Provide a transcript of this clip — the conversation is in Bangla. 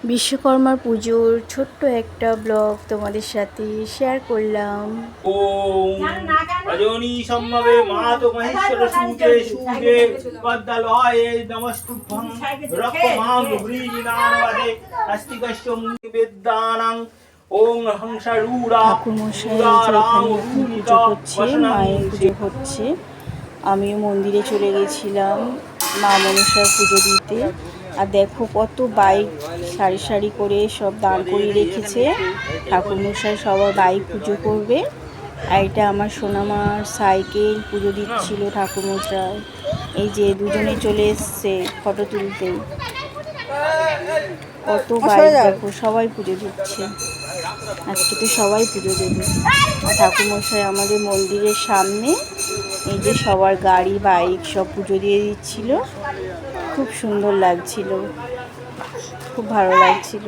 বিশ্বকর্মা পুজোর ছোট্ট একটা ব্লগ তোমাদের সাথে শেয়ার করলাম। ওম রজনী সম্ভবে মাতো মহেশ্বর সূতে সূর্যে পদ্মলয়ে নমস্তুভ্যং রক্ষমাং ভ্রীণানবদে আস্তিকস্য মুনিবেদানাং ওং হংসারূঢ়া ঠাকুরমশাই যে এখানে পুজো করছে, মায়ের পুজো হচ্ছে। আমিও মন্দিরে চলে গেছিলাম মা মনসার পুজো দিতে। আর দেখো কত বাইক সারি সারি করে সব দাঁড় করিয়ে রেখেছে। ঠাকুরমশাই সবার বাইক পুজো করবে। আর এটা আমার সোনামার সাইকেল পুজো দিচ্ছিল ঠাকুরমশাই। এই যে দুজনে চলে এসছে ফটো তুলতে। কত বাইক দেখো, সবাই পুজো দিচ্ছে। আজকে তো সবাই পুজো দেবে। আর ঠাকুরমশাই আমাদের মন্দিরের সামনে এই যে সবার গাড়ি বাইক সব পুজো দিয়ে দিচ্ছিল। খুব সুন্দর লাগছিল, খুব ভালো লাগছিল।